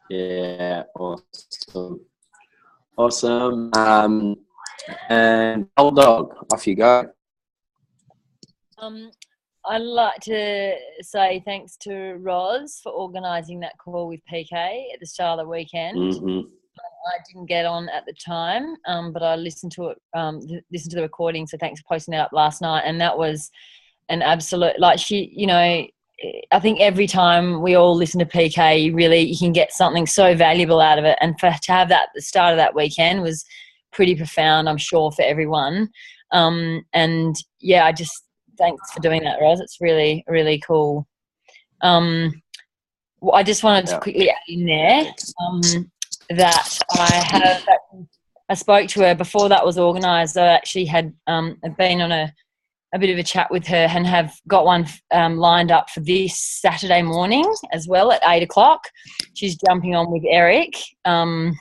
Yeah, awesome. Awesome. And old dog, off you go. I'd like to say thanks to Roz for organising that call with PK at the start of the weekend. Mm-hmm. I didn't get on at the time, but I listened to it, listened to the recording. So thanks for posting that up last night. And that was an absolute, like, she, you know, I think every time we all listen to PK, you can get something so valuable out of it. And to have that at the start of that weekend was pretty profound, I'm sure, for everyone. And yeah, thanks for doing that, Roz. It's really, really cool. I just wanted to quickly add in there that I spoke to her before that was organised. I actually had been on a bit of a chat with her and have got one lined up for this Saturday morning as well at 8 o'clock. She's jumping on with Eric at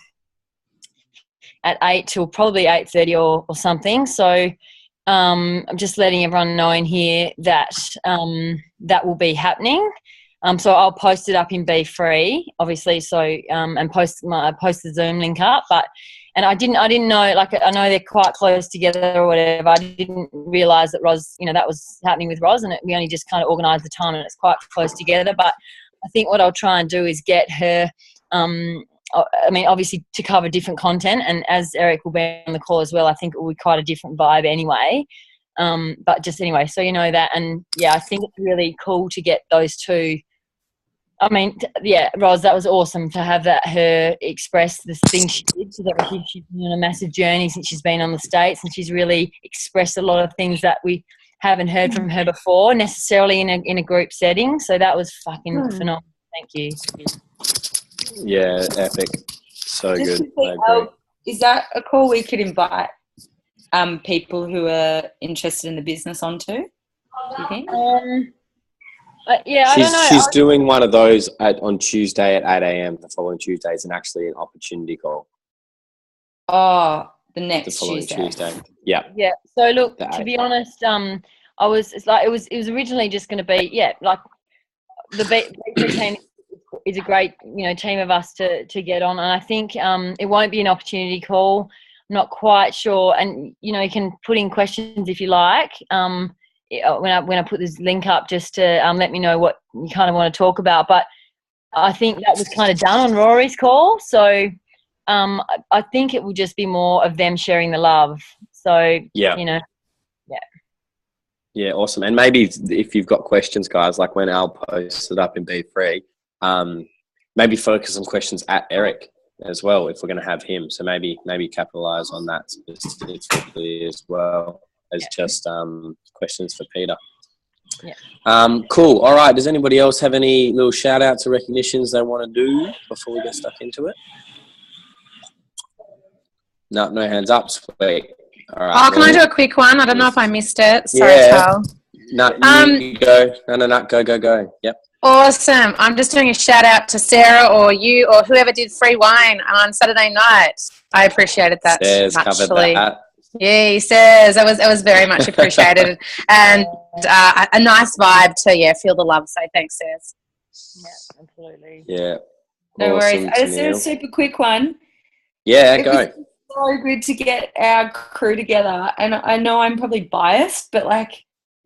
8 till probably 8:30 or something. So I'm just letting everyone know in here that that will be happening. So I'll post it up in Be Free, obviously. So and post the Zoom link up. And I didn't know. Like, I know they're quite close together or whatever. I didn't realise that Roz, that was happening with Roz, and we only just kind of organised the time, and it's quite close together. But I think what I'll try and do is get her. I mean, obviously to cover different content, and as Eric will be on the call as well, I think it will be quite a different vibe anyway. But just anyway, so you know that, and yeah, I think it's really cool to get those two. I mean, yeah, Roz, that was awesome to have her express the things she did. Because obviously she's been on a massive journey since she's been on the States, and she's really expressed a lot of things that we haven't heard from her before necessarily in a group setting. So that was fucking phenomenal. Thank you. Yeah, epic. So just good. Is that a call we could invite people who are interested in the business onto? Do you think? Yeah, I don't know. She's doing one of those on Tuesday at 8 a.m. The following Tuesday is actually an opportunity call. Oh, the following Tuesday. Yeah. Yeah. So look, to be honest, it was originally just going to be like the Be team is a great team of us to get on, and I think it won't be an opportunity call. I'm not quite sure, and you can put in questions if you like. When I put this link up, just to let me know what you kind of want to talk about. But I think that was kind of done on Rory's call, so I think it will just be more of them sharing the love. So yeah, awesome. And maybe if you've got questions, guys, like when Al posts it up in Be Free, maybe focus on questions at Eric as well if we're going to have him. So maybe capitalize on that specifically as well as just questions for Peter. Yeah. Cool. All right. Does anybody else have any little shout outs or recognitions they want to do before we get stuck into it? No hands up. Sweet. All right. Can I do a quick one? I don't know if I missed it. Sorry, Tal. No, you go. No, go. Yep. Awesome. I'm just doing a shout out to Sarah or you or whoever did free wine on Saturday night. I appreciated that muchly. That. Yeah, he says it was very much appreciated and a nice vibe to feel the love. So thanks, Sarah. Yeah, absolutely. Yeah. No worries. I just did a super quick one. Yeah, go. It was so good to get our crew together, and I know I'm probably biased, but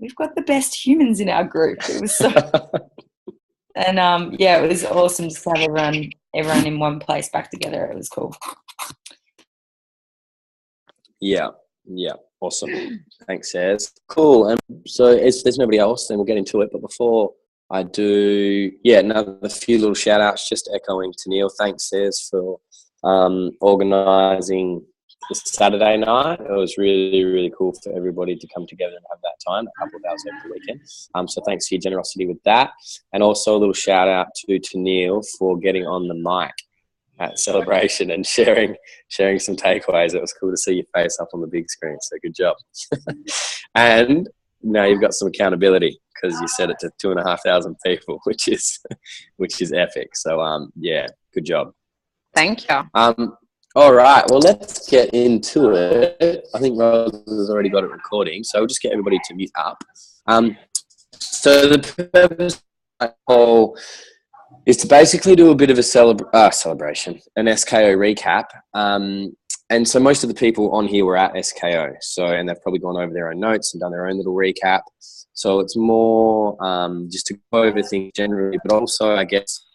we've got the best humans in our group. It was so, and it was awesome just to have everyone in one place back together. It was cool. Yeah. Awesome. Thanks, Saz. Cool. So if there's nobody else, then we'll get into it. But before I do, another few little shout outs, just echoing to Neil. Thanks, Saz, for organising the Saturday night. It was really, really cool for everybody to come together and have that time, a couple of hours over the weekend. So thanks for your generosity with that. And also a little shout out to Neil for getting on the mic at Celebration and sharing some takeaways. It was cool to see your face up on the big screen, so good job. And now you've got some accountability because you said it to 2,500 people, which is epic. So good job. Thank you. All right, well, let's get into it. I think Rose has already got it recording, so we'll just get everybody to mute up. So the purpose of the poll is to basically do a bit of a celebration, an SKO recap. And so most of the people on here were at SKO. And they've probably gone over their own notes and done their own little recap. So it's more just to go over things generally, but also, I guess,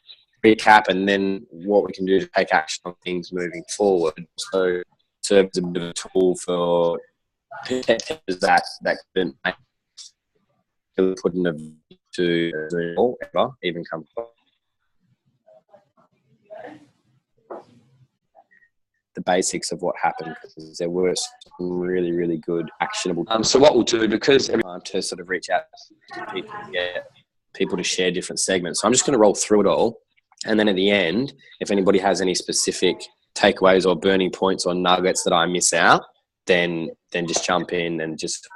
recap and then what we can do to take action on things moving forward. So it serves a bit of a tool for protectors that couldn't put in a to Zoom or ever even come close. The basics of what happened, because there were some really, really good actionable. So what we'll do, because every time to sort of reach out to people, get people to share different segments. So I'm just going to roll through it all. And then at the end, if anybody has any specific takeaways or burning points or nuggets that I miss out, then just jump in and just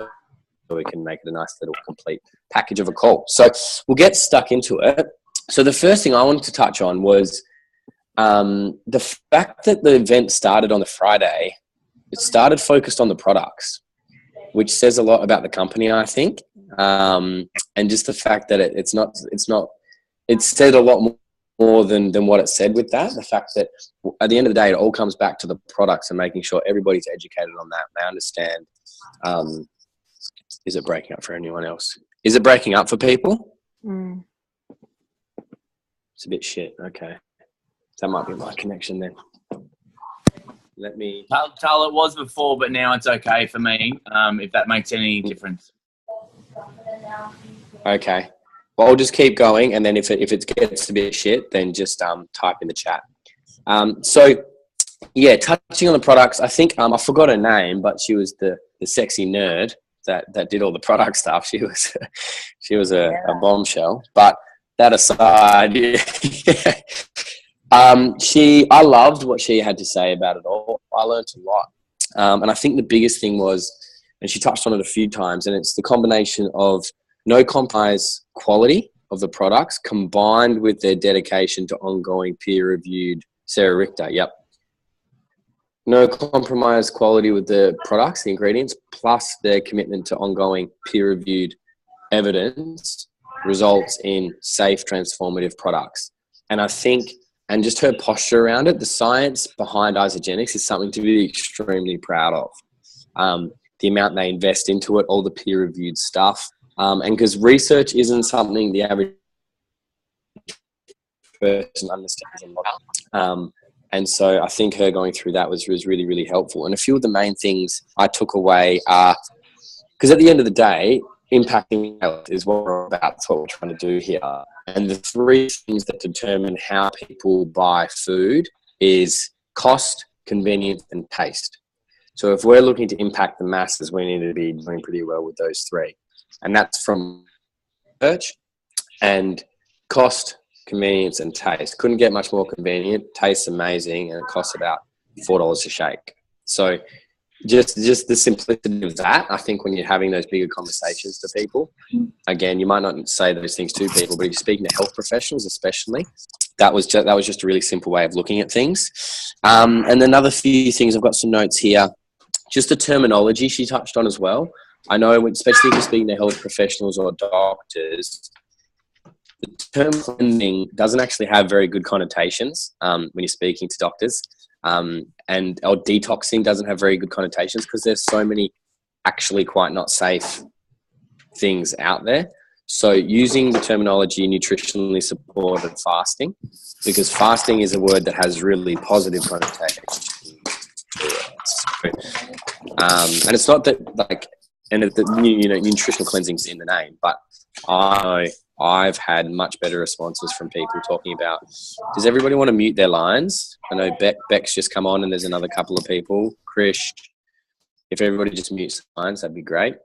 so we can make it a nice little complete package of a call. So we'll get stuck into it. So the first thing I wanted to touch on was the fact that the event started on the Friday. It started focused on the products, which says a lot about the company, I think. And just the fact that it said a lot more than what it said with that. The fact that at the end of the day, it all comes back to the products and making sure everybody's educated on that. They understand. Is it breaking up for anyone else? Is it breaking up for people? Mm. It's a bit shit. Okay. That might be my connection then. Let me... Tell it was before, but now it's okay for me, if that makes any difference. Okay. Well, I'll just keep going, and then if it gets a bit shit, then just type in the chat. So, yeah, touching on the products, I think I forgot her name, but she was the sexy nerd that did all the product stuff. She was a bombshell. But that aside, I loved what she had to say about it all. I learned a lot. And I think the biggest thing was, and she touched on it a few times, and it's the combination of no compromise quality of the products combined with their dedication to ongoing peer-reviewed. Sarah Richter, yep. No compromise quality with the products, the ingredients, plus their commitment to ongoing peer-reviewed evidence results in safe, transformative products. And I think, and just her posture around it, the science behind Isogenics is something to be extremely proud of. The amount they invest into it, all the peer-reviewed stuff. And because research isn't something the average person understands a lot. And so I think her going through that was really, really helpful. And a few of the main things I took away are, because at the end of the day, impacting health is what we're about. That's what we're trying to do here. And the three things that determine how people buy food is cost, convenience, and taste. So if we're looking to impact the masses, we need to be doing pretty well with those three. And that's from research and cost, convenience, and taste. Couldn't get much more convenient. Tastes amazing, and it costs about $4 a shake. So just the simplicity of that, I think when you're having those bigger conversations to people, again, you might not say those things to people, but if you're speaking to health professionals especially, that was just a really simple way of looking at things. And another few things, I've got some notes here. Just the terminology she touched on as well. I know, especially if you're speaking to health professionals or doctors, the term cleansing doesn't actually have very good connotations when you're speaking to doctors. Or detoxing doesn't have very good connotations because there's so many actually quite not safe things out there. So using the terminology nutritionally supported fasting, because fasting is a word that has really positive connotations. And it's not that nutritional cleansing's in the name, but I've had much better responses from people talking about, does everybody want to mute their lines? I know Beck's just come on and there's another couple of people. Krish, if everybody just mutes the lines, that'd be great.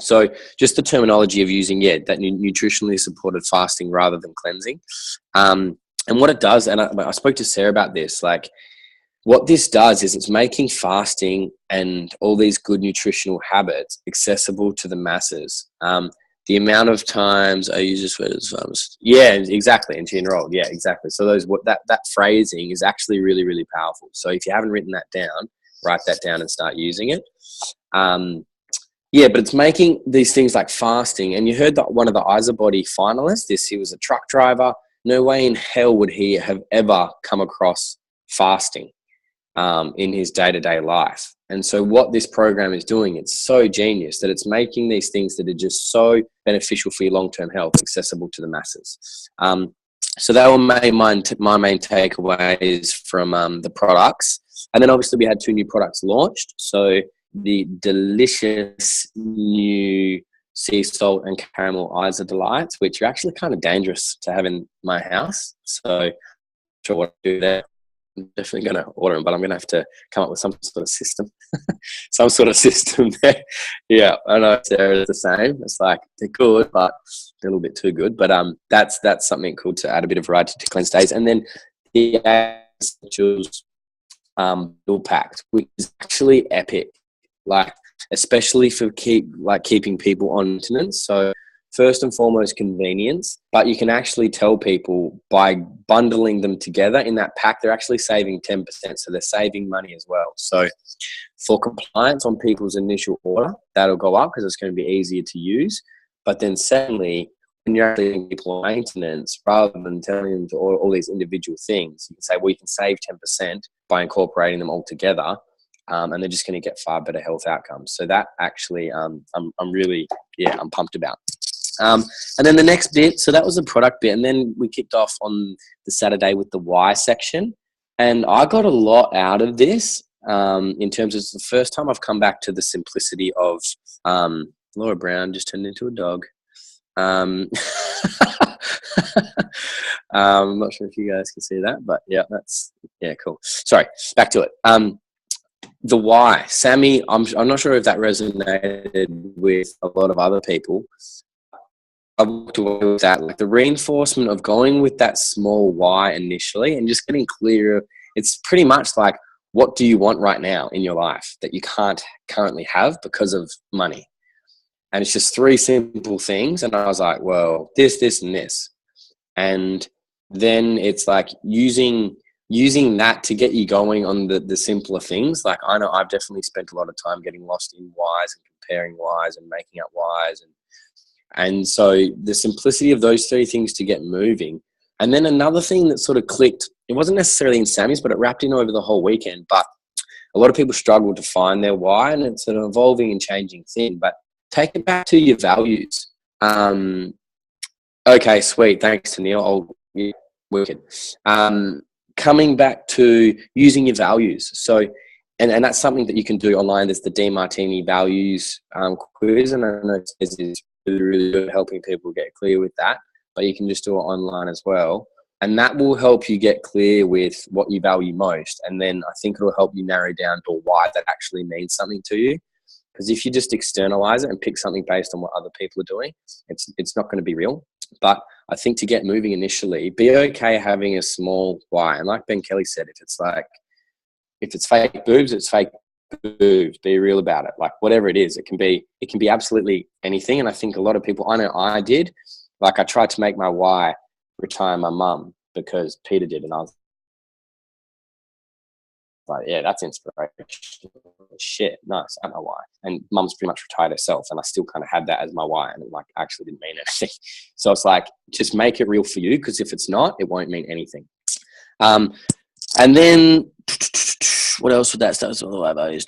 So just the terminology of using, that nutritionally supported fasting rather than cleansing. And what it does, and I spoke to Sarah about this, like what this does is it's making fasting and all these good nutritional habits accessible to the masses. The amount of times I use this word, yeah, exactly, and to enroll, yeah, exactly. So that phrasing is actually really, really powerful. So if you haven't written that down, write that down and start using it. But it's making these things like fasting, and you heard that one of the Isobody finalists, he was a truck driver, no way in hell would he have ever come across fasting in his day-to-day life. And so what this program is doing, it's so genius that it's making these things that are just so beneficial for your long-term health accessible to the masses. So that were my main takeaways from the products. And then obviously we had 2 new products launched. So the delicious new sea salt and caramel Eyes of Delights, which are actually kind of dangerous to have in my house. So I'm not sure what to do there. I'm definitely going to order them, but I'm going to have to come up with some sort of system. Some sort of system there. Yeah, I know Sarah's the same. It's like, they're good, but they're a little bit too good. But that's something cool to add a bit of variety to cleanse days. And then the essentials meal pack, which is actually epic. Like, especially for keeping people on maintenance. So first and foremost, convenience, but you can actually tell people by bundling them together in that pack, they're actually saving 10%. So they're saving money as well. So for compliance on people's initial order, that'll go up because it's going to be easier to use. But then secondly, when you're actually giving people on maintenance, rather than telling them to all these individual things, you can say, well, you can save 10% by incorporating them all together. And they're just going to get far better health outcomes. So that actually, I'm really, I'm pumped about. And then the next bit, so that was the product bit. And then we kicked off on the Saturday with the why section. And I got a lot out of this in terms of it's the first time I've come back to the simplicity of Laura Brown just turned into a dog. I'm not sure if you guys can see that, but cool. Sorry, back to it. The why, Sammy, I'm not sure if that resonated with a lot of other people. I walked away with that, like the reinforcement of going with that small why initially and just getting clear. It's pretty much like, what do you want right now in your life that you can't currently have because of money? And it's just 3 simple things. And I was like, well, this, and this. And then it's like using that to get you going on the simpler things. Like, I know I've definitely spent a lot of time getting lost in whys and comparing whys and making up whys. And so the simplicity of those 3 things to get moving. And then another thing that sort of clicked, it wasn't necessarily in Sammy's, but it wrapped in over the whole weekend. But a lot of people struggle to find their why, and it's an evolving and changing thing. But take it back to your values. Okay, sweet. Thanks to Neil. Wicked. Coming back to using your values. So, and that's something that you can do online. There's the DeMartini values quiz, and I know it's really good at helping people get clear with that, but you can just do it online as well. And that will help you get clear with what you value most. And then I think it'll help you narrow down to why that actually means something to you. Because if you just externalize it and pick something based on what other people are doing, it's not going to be real. But I think to get moving initially, be okay having a small why. And like Ben Kelly said, if it's fake boobs, it's fake boobs. Be real about it. Like, whatever it is, it can be absolutely anything. And I think a lot of people, I know I did, like, I tried to make my why retire my mum because Peter did, and I was like, yeah, that's inspiration. Shit, no, it's not my why. And mum's pretty much retired herself, and I still kind of had that as my why, and it like actually didn't mean anything. So it's like, just make it real for you, because if it's not, it won't mean anything. And then what else would that start with? Values,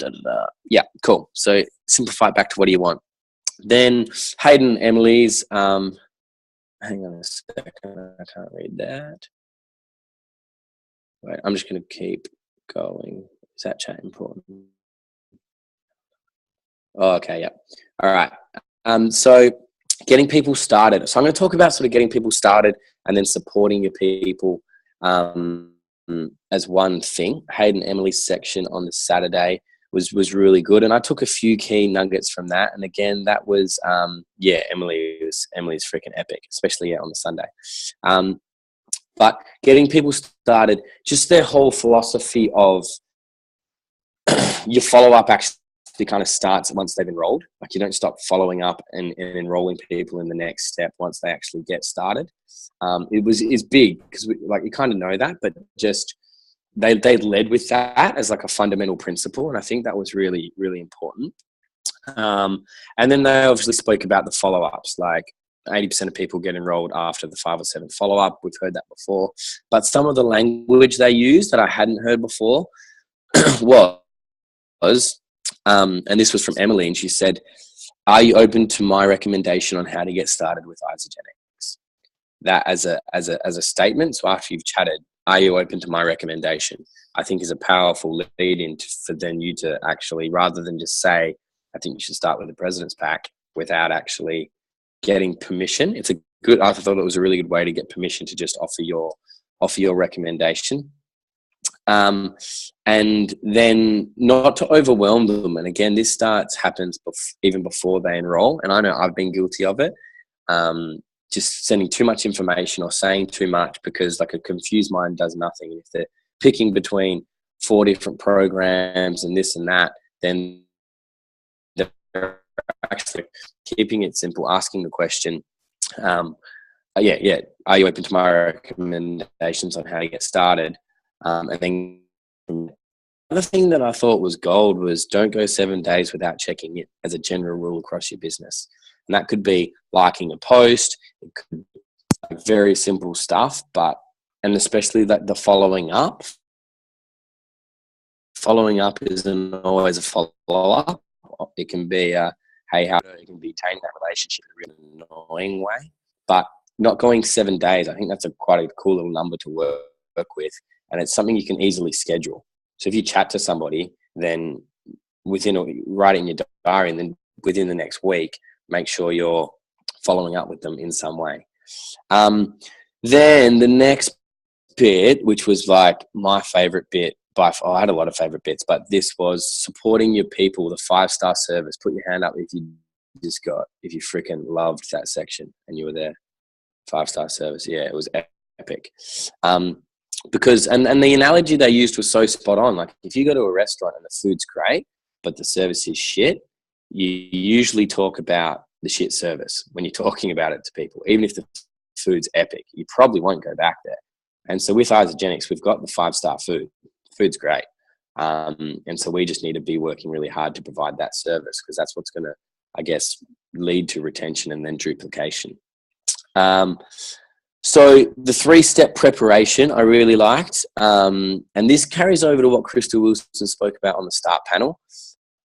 Yeah, cool. So simplify it back to what do you want. Then Hayden Emily's, hang on a second, I can't read that. Wait, I'm just going to keep going. Is that chat important? Oh, okay, yeah. All right. So getting people started. So I'm going to talk about sort of getting people started and then supporting your people as one thing. Hayden Emily's section on the Saturday was really good, and I took a few key nuggets from that. And again, that was Emily's freaking epic, especially on the Sunday. But getting people started, just their whole philosophy of your follow-up actually kind of starts once they've enrolled. Like, you don't stop following up and enrolling people in the next step once they actually get started. It's big because you kind of know that, but just they led with that as like a fundamental principle, and I think that was really, really important. And then they obviously spoke about the follow-ups, like 80% of people get enrolled after the 5 or 7 follow-up. We've heard that before. But some of the language they used that I hadn't heard before was, and this was from Emily, and she said, "Are you open to my recommendation on how to get started with Isagenix?" That as a statement. So after you've chatted, "Are you open to my recommendation?" I think is a powerful lead in for then you to actually, rather than just say, "I think you should start with the President's Pack," without actually getting permission. I thought it was a really good way to get permission to just offer your recommendation. And then not to overwhelm them. And again, this happens even before they enroll. And I know I've been guilty of it. Just sending too much information or saying too much, because like a confused mind does nothing. If they're picking between 4 different programs and this and that, then they're actually keeping it simple, asking the question, are you open to my recommendations on how to get started? And then the thing that I thought was gold was don't go 7 days without checking it as a general rule across your business. And that could be liking a post. It could be like very simple stuff, and especially that the following up. Following up isn't always a follow-up. It can be it can be taining that relationship in a really annoying way. But not going 7 days, I think that's quite a cool little number to work with. And it's something you can easily schedule. So if you chat to somebody, then write it in your diary, and then within the next week, make sure you're following up with them in some way. Then the next bit, which was like my favorite bit, I had a lot of favorite bits, but this was supporting your people, the 5-star service. Put your hand up if you freaking loved that section and you were there. 5-star service. Yeah, it was epic. Because, and the analogy they used was so spot on. Like if you go to a restaurant and the food's great, but the service is shit, you usually talk about the shit service when you're talking about it to people. Even if the food's epic, you probably won't go back there. And so with Isagenix, we've got the 5-star food. Food's great. And so we just need to be working really hard to provide that service, because that's what's going to, I guess, lead to retention and then duplication. So the 3-step preparation I really liked. And this carries over to what Crystal Wilson spoke about on the start panel.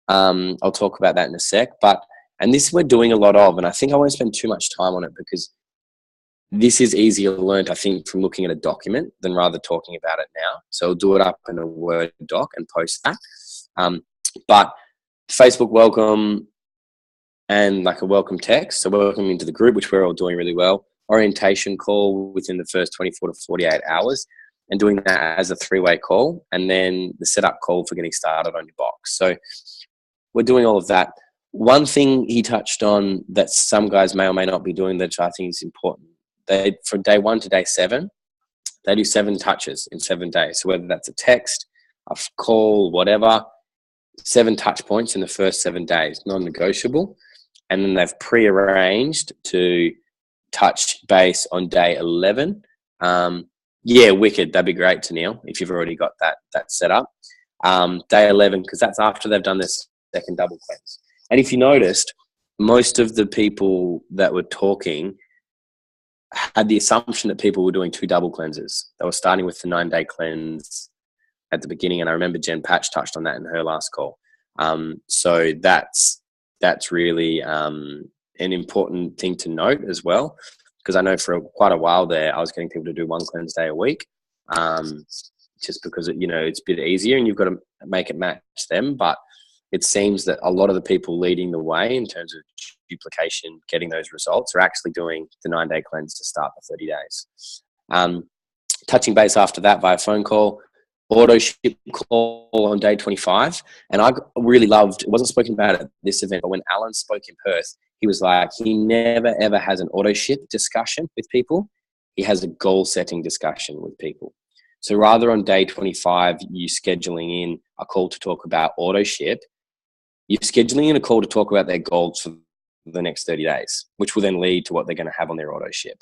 I'll talk about that in a sec. And this we're doing a lot of, and I think I won't spend too much time on it because this is easier learned, I think, from looking at a document than rather talking about it now. So I'll do it up in a Word doc and post that. But Facebook welcome and like a welcome text. So welcome into the group, which we're all doing really well. Orientation call within the first 24 to 48 hours and doing that as a 3-way call. And then the setup call for getting started on your box. So we're doing all of that. One thing he touched on that some guys may or may not be doing, that I think is important. From day 1 to day 7, they do 7 touches in 7 days. So whether that's a text, a call, whatever, 7 touch points in the first 7 days, non-negotiable. And then they've pre-arranged to touch base on day 11. Wicked. That'd be great, Tennille, if you've already got that set up. Day 11, because that's after they've done this second double cleanse. And if you noticed, most of the people that were talking had the assumption that people were doing 2 double cleanses. They were starting with the 9-day cleanse at the beginning, and I remember Jen Patch touched on that in her last call. So that's really an important thing to note as well, because I know for quite a while there I was getting people to do 1 cleanse day a week, just because it's a bit easier and you've got to make it match them. But it seems that a lot of the people leading the way in terms of duplication, getting those results, are actually doing the 9-day cleanse to start the 30 days. Touching base after that via phone call, auto ship call on day 25. And I really loved, it wasn't spoken about at this event, but when Alan spoke in Perth, he was like, he never ever has an auto ship discussion with people. He has a goal setting discussion with people. So rather on day 25, you scheduling in a call to talk about auto ship, you're scheduling in a call to talk about their goals for the next 30 days, which will then lead to what they're going to have on their auto ship.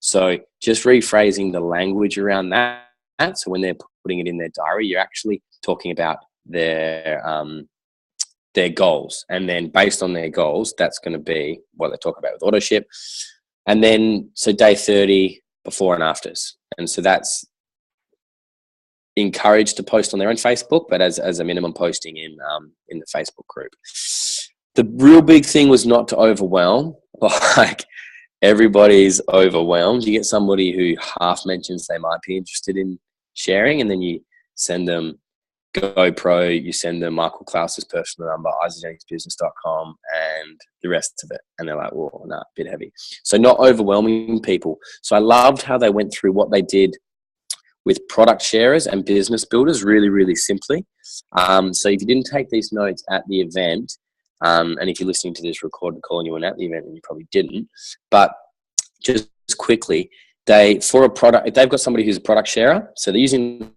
So just rephrasing the language around that. So when they're putting it in their diary, you're actually talking about their goals. And then based on their goals, that's going to be what they talk about with auto ship. And then, so day 30, before and afters. And so that's encouraged to post on their own Facebook, but as a minimum posting in the Facebook group. The real big thing was not to overwhelm. Like, everybody's overwhelmed. You get somebody who half mentions they might be interested in sharing, and then you send them GoPro, you send them Michael Klaus's personal number, isaacjenningsbusiness.com, and the rest of it. And they're like, whoa, nah, a bit heavy. So not overwhelming people. So I loved how they went through what they did with product sharers and business builders really, really simply. So if you didn't take these notes at the event, and if you're listening to this recorded call and you weren't at the event, and you probably didn't, but just quickly, for a product, if they've got somebody who's a product sharer, so they're using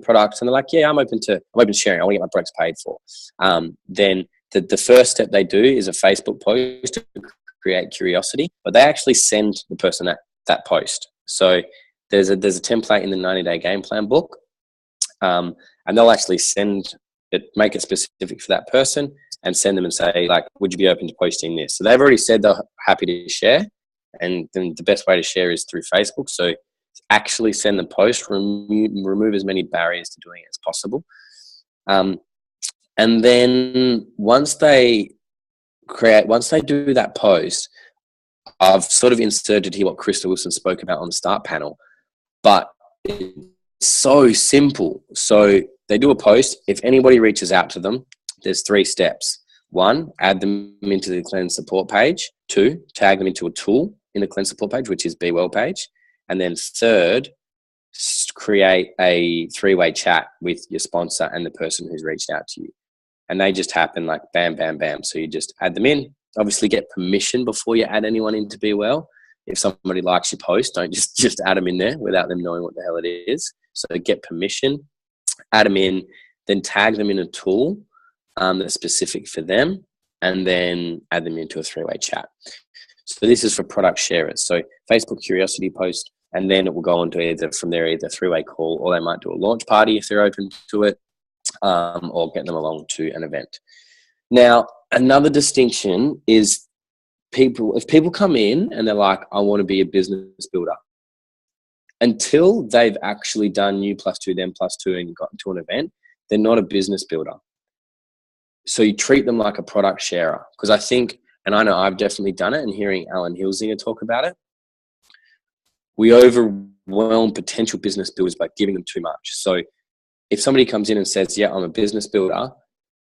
products and they're like, yeah, I'm open to sharing. I want to get my products paid for. Then the first step they do is a Facebook post to create curiosity, but they actually send the person that post. So there's a template in the 90-day game plan book, and they'll actually make it specific for that person and send them and say, like, would you be open to posting this? So they've already said they're happy to share, and then the best way to share is through Facebook. So actually send the post, remove as many barriers to doing it as possible. And then once they do that post, I've sort of inserted here what Krista Wilson spoke about on the start panel, but it's so simple. So they do a post. If anybody reaches out to them, there's 3 steps. 1, add them into the Cleanse support page. 2, tag them into a tool in the Cleanse support page, which is Be Well page. And then 3rd, create a 3-way chat with your sponsor and the person who's reached out to you. And they just happen like bam, bam, bam. So you just add them in. Obviously get permission before you add anyone into Be Well. If somebody likes your post, don't just add them in there without them knowing what the hell it is. So get permission, add them in, then tag them in a tool that's specific for them, and then add them into a 3-way chat. So this is for product sharers. So Facebook curiosity post, and then it will go on to either 3-way call, or they might do a launch party if they're open to it, or get them along to an event. Now, another distinction is if people come in and they're like, I want to be a business builder, until they've actually done you +2, them +2, and gotten to an event, they're not a business builder. So you treat them like a product sharer. Because I think, and I know I've definitely done it, and hearing Alan Hilsinger talk about it, we overwhelm potential business builders by giving them too much. So if somebody comes in and says, yeah, I'm a business builder,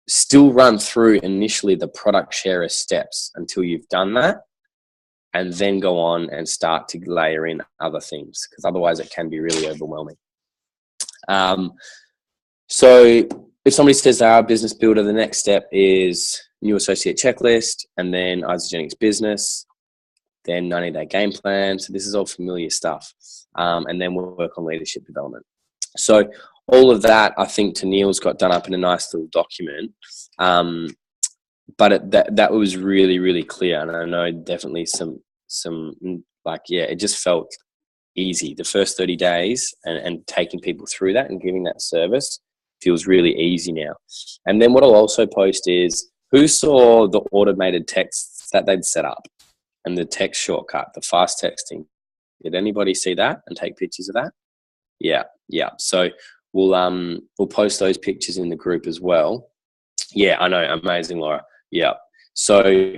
still run through initially the product sharer steps until you've done that, and then go on and start to layer in other things, because otherwise it can be really overwhelming. So if somebody says they are a business builder, the next step is new associate checklist, and then Isaac Jennings business, then 90-day game plan. So this is all familiar stuff. And then we'll work on leadership development. So all of that, I think, Tennille's got done up in a nice little document. But that was really, really clear. And I know definitely some it just felt easy. The first 30 days and taking people through that and giving that service feels really easy now. And then what I'll also post is, who saw the automated texts that they'd set up and the text shortcut, the fast texting? Did anybody see that and take pictures of that? Yeah. So we'll post those pictures in the group as well. Yeah, I know. Amazing, Laura. Yeah. So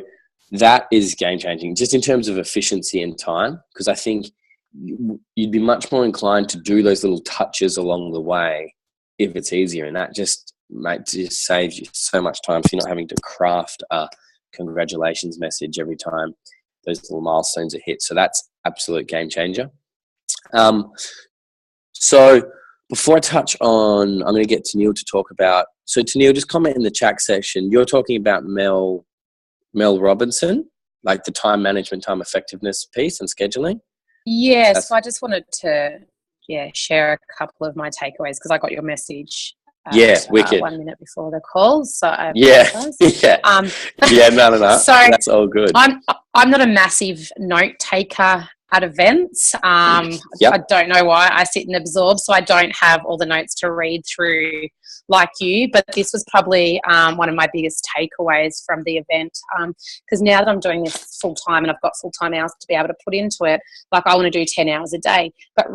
that is game changing, just in terms of efficiency and time, because I think you'd be much more inclined to do those little touches along the way if it's easier, and that just saves you so much time, so you're not having to craft a congratulations message every time those little milestones are hit. So that's absolute game changer. So before I touch on, I'm going to get Tennille to talk about, so Tennille, just comment in the chat section. You're talking about Mel Robinson, like the time management, time effectiveness piece and scheduling. Yes, so I just wanted to share a couple of my takeaways, because I got your message wicked 1 minute before the call, so I apologize. No. So that's all good. I'm not a massive note taker at events. Yep. I don't know why. I sit and absorb, so I don't have all the notes to read through like you, but this was probably one of my biggest takeaways from the event, because now that I'm doing this full time and I've got full time hours to be able to put into it, like I want to do 10 hours a day, but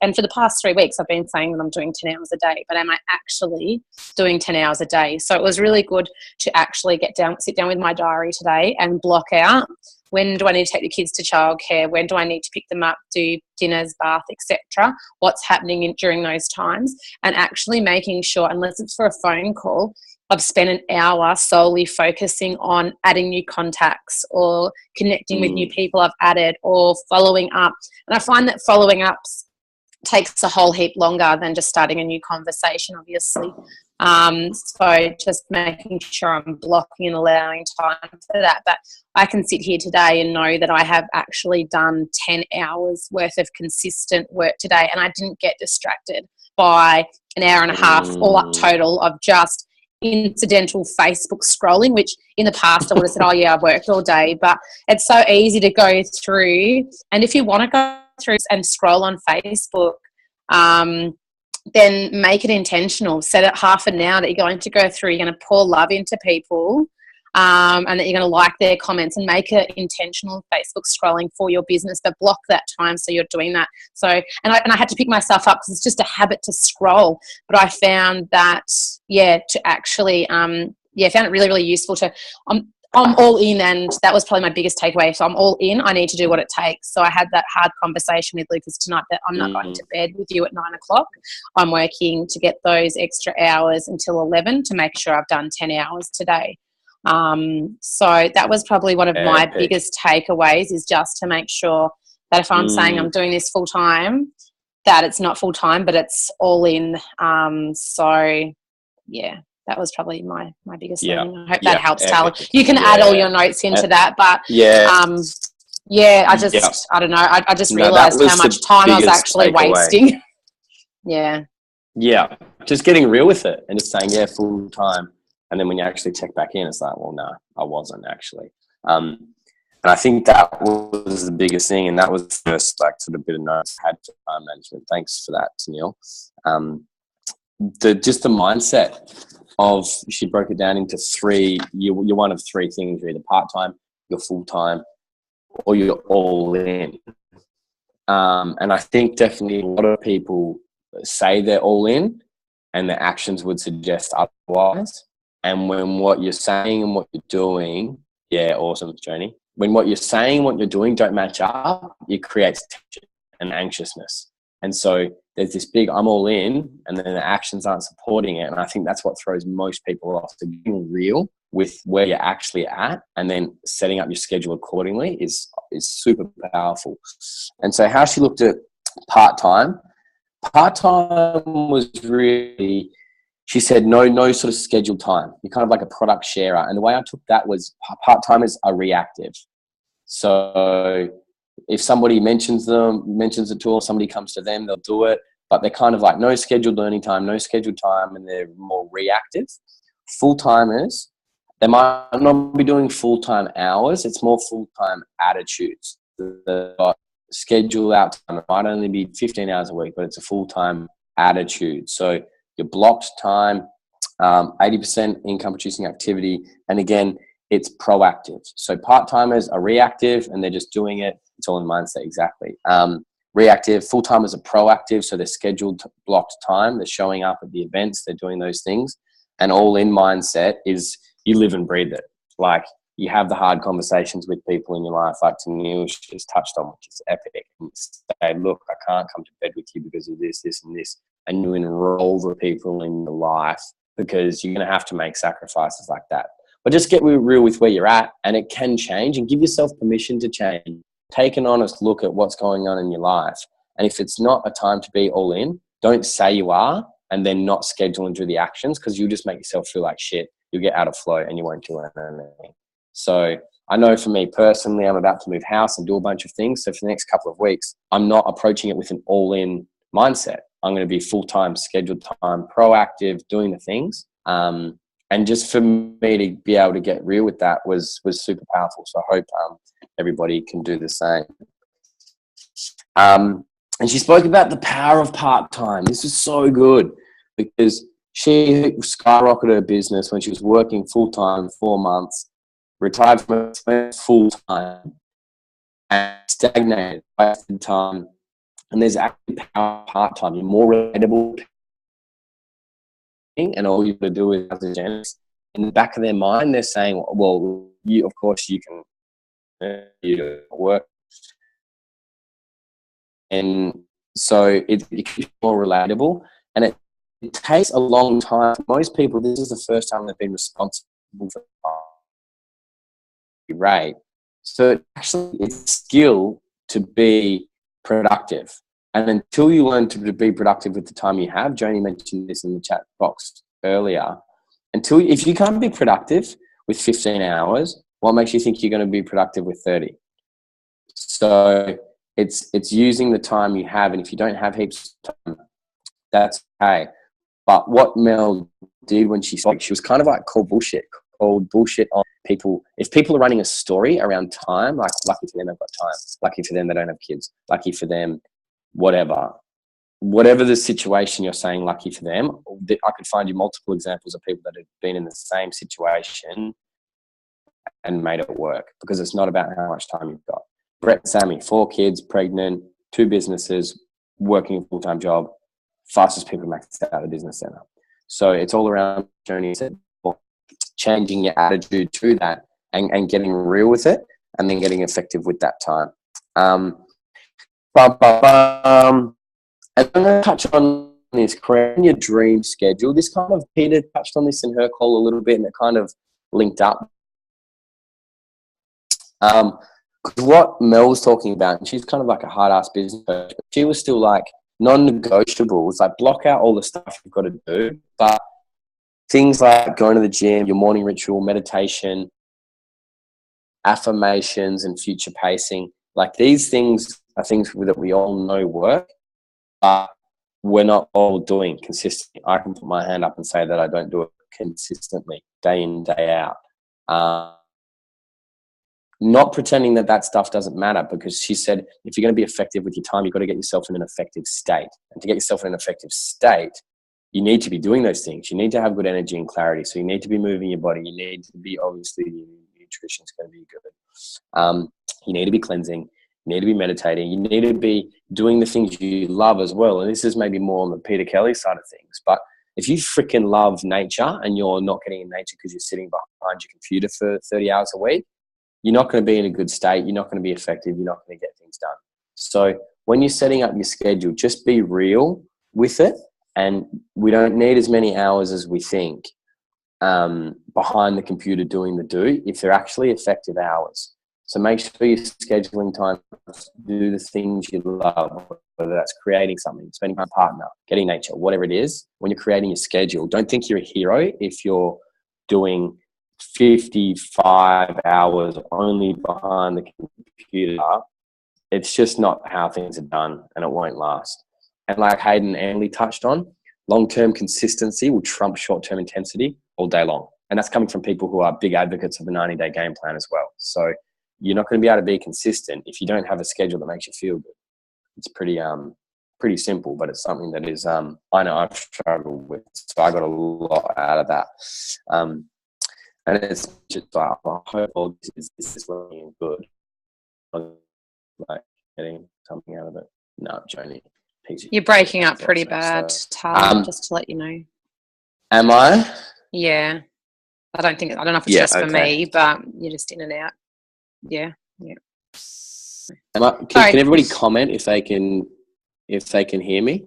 and for the past 3 weeks I've been saying that I'm doing 10 hours a day, but am I actually doing 10 hours a day? So it was really good to actually sit down with my diary today and block out, when do I need to take the kids to childcare? When do I need to pick them up, do dinners, bath, etc.? What's happening during those times? And actually making sure, unless it's for a phone call, I've spent an hour solely focusing on adding new contacts or connecting with new people I've added or following up. And I find that following up takes a whole heap longer than just starting a new conversation, obviously. So just making sure I'm blocking and allowing time for that. But I can sit here today and know that I have actually done 10 hours worth of consistent work today, and I didn't get distracted by an hour and a half all up total of just incidental Facebook scrolling, which in the past I would have said, oh yeah, I've worked all day. But it's so easy to go through, and if you want to go through and scroll on Facebook, then make it intentional. Set it half an hour that you're going to go through. You're going to pour love into people, and that you're going to like their comments, and make it intentional Facebook scrolling for your business, but block that time so you're doing that. So, and I had to pick myself up because it's just a habit to scroll. But I found that, to actually, found it really, really useful to, I'm all in, and that was probably my biggest takeaway. So I'm all in. I need to do what it takes. So I had that hard conversation with Lucas tonight that I'm not going to bed with you at 9 o'clock. I'm working to get those extra hours until 11 to make sure I've done 10 hours today. So that was probably one of my biggest takeaways, is just to make sure that if I'm saying I'm doing this full time, that it's not full time, but it's all in. That was probably my biggest thing. I hope that helps, Tal. You can add all your notes into that, but I don't know. I just realised how much time I was actually wasting. Yeah, just getting real with it and just saying, full time. And then when you actually check back in, it's like, well, no, I wasn't actually. And I think that was the biggest thing. And that was the first sort of bit of notes I had for time management. Thanks for that, Neil. The mindset of, she broke it down into three. You're one of three things. You're either part-time, you're full-time, or you're all in. And I think definitely a lot of people say they're all in and their actions would suggest otherwise. And when what you're saying and what you're doing, awesome, Joni. When what you're saying and what you're doing don't match up, it creates tension and anxiousness. And so there's this big, I'm all in, and then the actions aren't supporting it. And I think that's what throws most people off. So being real with where you're actually at and then setting up your schedule accordingly is super powerful. And so how she looked at part-time was really, she said, no sort of scheduled time. You're kind of like a product sharer. And the way I took that was part-timers are reactive. So if somebody mentions a tool, somebody comes to them, they'll do it. But they're kind of like no scheduled learning time, no scheduled time, and they're more reactive. Full-timers, they might not be doing full-time hours. It's more full-time attitudes. They've got schedule out time. It might only be 15 hours a week, but it's a full-time attitude. So your blocked time, 80% income producing activity. And again, it's proactive. So part-timers are reactive and they're just doing it. It's all in mindset, exactly. Reactive, full-timers are proactive. So they're scheduled blocked time. They're showing up at the events. They're doing those things. And all in mindset is you live and breathe it. Like you have the hard conversations with people in your life, like Neil just touched on, which is epic. And say, look, I can't come to bed with you because of this, this, and this. And you enroll the people in your life because you're going to have to make sacrifices like that. But just get real with where you're at, and it can change, and give yourself permission to change. Take an honest look at what's going on in your life. And if it's not a time to be all in, don't say you are and then not schedule and do the actions, because you'll just make yourself feel like shit. You'll get out of flow and you won't do anything. So I know for me personally, I'm about to move house and do a bunch of things. So for the next couple of weeks, I'm not approaching it with an all-in mindset. I'm going to be full-time, scheduled time, proactive, doing the things. And just for me to be able to get real with that was super powerful. So I hope everybody can do the same. And she spoke about the power of part-time. This is so good because she skyrocketed her business when she was working full-time 4 months, retired from it full-time, and stagnated, wasted time. And there's actually power part-time. You're more relatable, and all you've got to do is, as a genius, in the back of their mind, they're saying, well, you, of course, you can work. And so it keeps more relatable. And it takes a long time. For most people, this is the first time they've been responsible for the rate. So it's a skill to be productive. And until you learn to be productive with the time you have, Joni mentioned this in the chat box earlier, if you can't be productive with 15 hours, what makes you think you're going to be productive with 30? So it's using the time you have, and if you don't have heaps of time, that's okay. But what Mel did when she spoke, she was kind of like called bullshit on people. If people are running a story around time, like lucky for them they've got time, lucky for them they don't have kids, lucky for them, whatever the situation you're saying, lucky for them. I could find you multiple examples of people that have been in the same situation and made it work, because it's not about how much time you've got. Brett and Sammy, 4 kids, pregnant, 2 businesses, working a full-time job, fastest people maxed out of the business center. So it's all around, Joni said, changing your attitude to that and getting real with it, and then getting effective with that time. And I'm going to touch on this, creating your dream schedule. This kind of, Peter touched on this in her call a little bit, and it kind of linked up. What Mel was talking about, and she's kind of like a hard-ass business coach, but she was still like non-negotiables, like block out all the stuff you've got to do, but things like going to the gym, your morning ritual, meditation, affirmations, and future pacing, like these things are things that we all know work, but we're not all doing consistently. I can put my hand up and say that I don't do it consistently, day in, day out. Not pretending that stuff doesn't matter, because she said, if you're going to be effective with your time, you've got to get yourself in an effective state. And to get yourself in an effective state, you need to be doing those things. You need to have good energy and clarity. So you need to be moving your body. You need to be, obviously, your nutrition's going to be good. You need to be cleansing. You need to be meditating. You need to be doing the things you love as well. And this is maybe more on the Peter Kelly side of things. But if you freaking love nature and you're not getting in nature because you're sitting behind your computer for 30 hours a week, you're not going to be in a good state. You're not going to be effective. You're not going to get things done. So when you're setting up your schedule, just be real with it. And we don't need as many hours as we think behind the computer doing the do, if they're actually effective hours. So make sure you're scheduling time to do the things you love, whether that's creating something, spending time with a partner, getting nature, whatever it is. When you're creating your schedule, don't think you're a hero if you're doing 55 hours only behind the computer. It's just not how things are done, and it won't last. And like Hayden and Emily touched on, long-term consistency will trump short-term intensity all day long. And that's coming from people who are big advocates of the 90-day game plan as well. So you're not going to be able to be consistent if you don't have a schedule that makes you feel good. It's pretty simple, but it's something that is, I know I've struggled with. So I got a lot out of that. And it's just like, I hope all this is working good. Like getting something out of it. No, Joni. You're breaking up pretty bad, Tal, just to let you know. Am I? Yeah. I don't know if it's just for me, but you're just in and out. Yeah. Can everybody comment if they can hear me?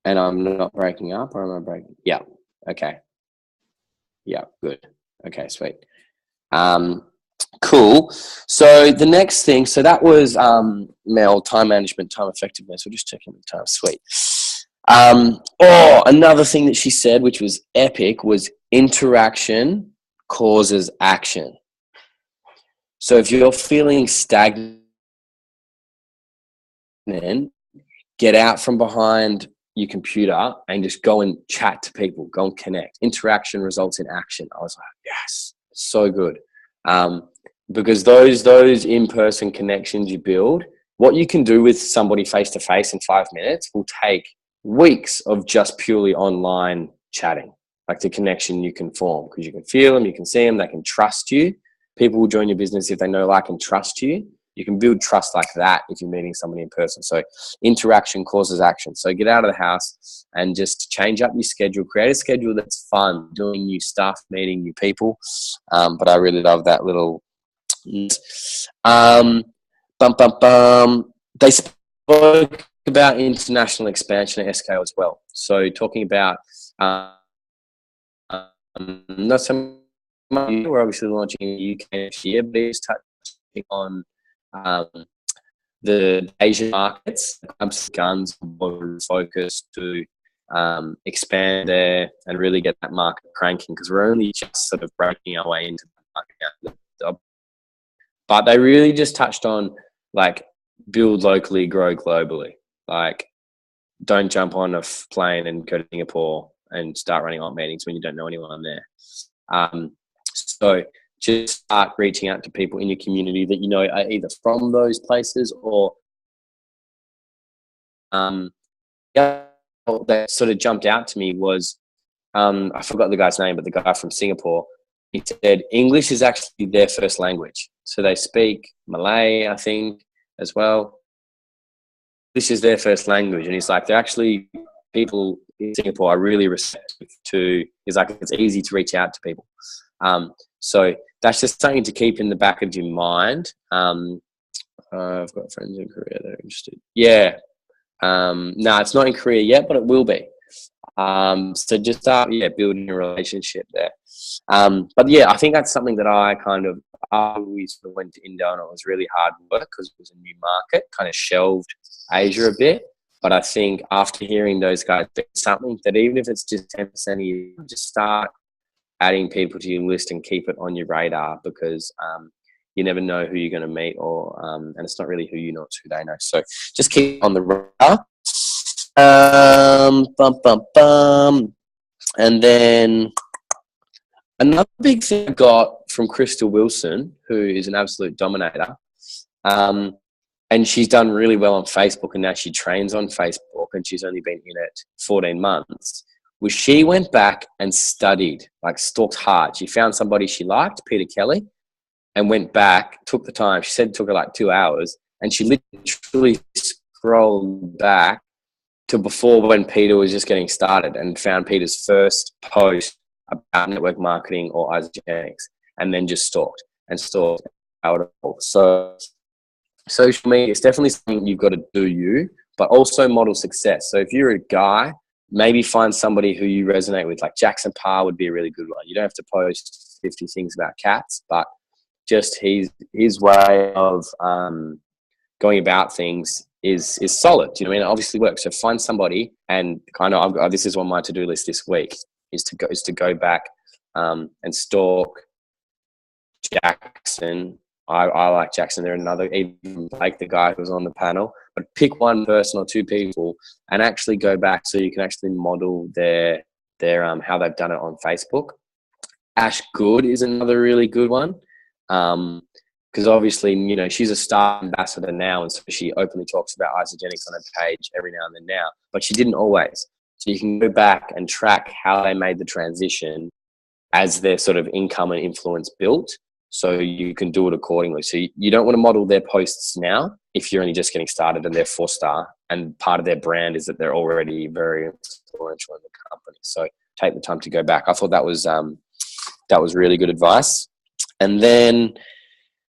And I'm not breaking up, or am I breaking? Yeah. Okay. Yeah, good. Okay, sweet. Cool. So the next thing, so that was Mel, time management, time effectiveness. We're just checking the time. Sweet. Another thing that she said, which was epic, was interaction causes action. So if you're feeling stagnant, get out from behind your computer and just go and chat to people, go and connect. Interaction results in action. I was like, yes, so good. Because those in-person connections you build what you can do with somebody face to face in 5 minutes will take weeks of just purely online chatting. Like the connection you can form, because you can feel them, you can see them, they can trust you. People will join your business if they know, like, and trust you. You can build trust like that if you're meeting somebody in person. So interaction causes action. So get out of the house and just change up your schedule. Create a schedule that's fun, doing new stuff, meeting new people. But I really love that little They spoke about international expansion at SKO as well. So talking about not so much, we're obviously launching in the UK next year, but he's touching on the Asian markets, guns focus to expand there and really get that market cranking, because we're only just sort of breaking our way into the market. But they really just touched on, like, build locally, grow globally. Like, don't jump on a plane and go to Singapore and start running on meetings when you don't know anyone there. So just start reaching out to people in your community that you know are either from those places or that sort of jumped out to me was, I forgot the guy's name, but the guy from Singapore, he said English is actually their first language. So they speak Malay, I think, as well. This is their first language. And he's like, they're actually, people in Singapore are really receptive to, he's like, it's easy to reach out to people. So that's just something to keep in the back of your mind. I've got friends in Korea that are interested. Yeah. No, it's not in Korea yet, but it will be. So just start, building a relationship there. But yeah, I think that's something that I kind of, we sort of went to India, and it was really hard work because it was a new market, kind of shelved Asia a bit. But I think after hearing those guys, it's something that even if it's just 10% of you, just start adding people to your list and keep it on your radar, because you never know who you're going to meet, or and it's not really who you know, it's who they know. So just keep on the radar. And then another big thing I got from Crystal Wilson, who is an absolute dominator, and she's done really well on Facebook, and now she trains on Facebook, and she's only been in it 14 months, was she went back and studied, like stalked hard. She found somebody she liked, Peter Kelly, and went back, took the time. She said it took her like 2 hours, and she literally scrolled back to before when Peter was just getting started and found Peter's first post about network marketing or isogenics, and then just stalked. So social media is definitely something you've got to do you, but also model success. So if you're a guy, maybe find somebody who you resonate with, like Jackson Parr would be a really good one. You don't have to post 50 things about cats, but just his way of going about things is solid. Do you know what I mean? It obviously works. So find somebody, and kind of, this is on my to-do list this week, is to go back and stalk Jackson. I like Jackson. They're another, even like the guy who was on the panel, but pick one person or two people and actually go back so you can actually model their how they've done it on Facebook. Ash Good is another really good one. Because obviously, you know, she's a star ambassador now, and so she openly talks about isogenics on her page every now and then now, but she didn't always. So you can go back and track how they made the transition as their sort of income and influence built, so you can do it accordingly. So you don't want to model their posts now if you're only just getting started and they're 4-star, and part of their brand is that they're already very influential in the company. So take the time to go back. I thought that was really good advice. And then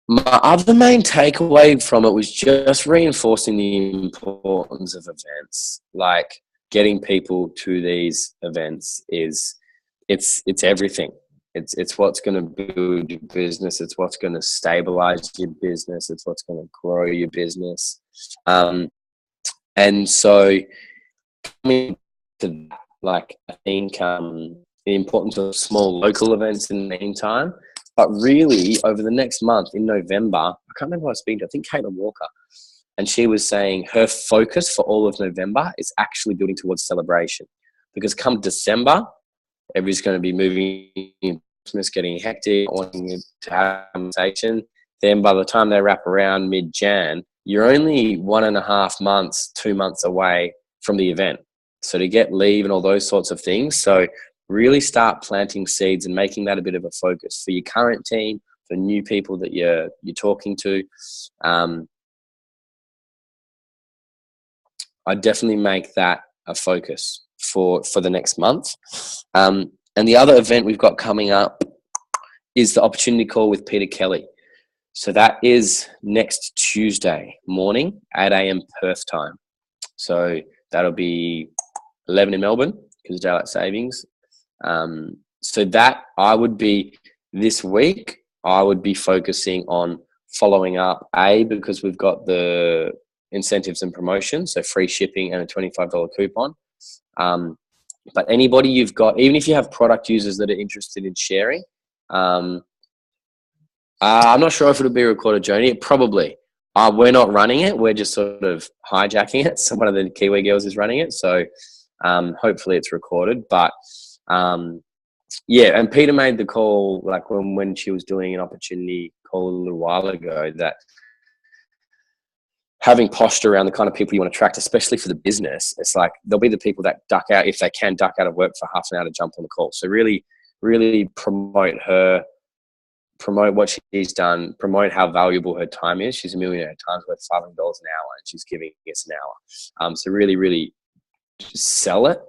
my other main takeaway from it was just reinforcing the importance of events. Like, getting people to these events it's everything. It's what's going to build your business. It's what's going to stabilize your business. It's what's going to grow your business. And so coming to that, like, I think the importance of small local events in the meantime. But really, over the next month in November, I can't remember who I was speaking to, I think Caitlin Walker, and she was saying her focus for all of November is actually building towards celebration. Because come December, everybody's going to be moving, Christmas getting hectic, wanting to have a conversation. Then by the time they wrap around mid-Jan, you're only 1.5 months, 2 months away from the event. So to get leave and all those sorts of things. So really start planting seeds and making that a bit of a focus for your current team, for new people that you're talking to. I definitely make that a focus for the next month. And the other event we've got coming up is the opportunity call with Peter Kelly. So that is next Tuesday morning, 8 a.m. Perth time. So that'll be 11 in Melbourne because of daylight savings. So that this week, I would be focusing on following up, because we've got the incentives and promotions, so free shipping and a $25 coupon. But anybody you've got, even if you have product users that are interested in sharing, I'm not sure if it'll be recorded, Joni. Probably. We're not running it. We're just sort of hijacking it. So one of the Kiwi girls is running it. So hopefully it's recorded. But and Peter made the call like when she was doing an opportunity call a little while ago, that having posture around the kind of people you want to attract, especially for the business, it's like there'll be the people that duck out, if they can duck out of work for half an hour to jump on the call. So really, really promote her, promote what she's done, promote how valuable her time is. She's a millionaire. Her time's worth $500 an hour, and she's giving us an hour. So really, really sell it.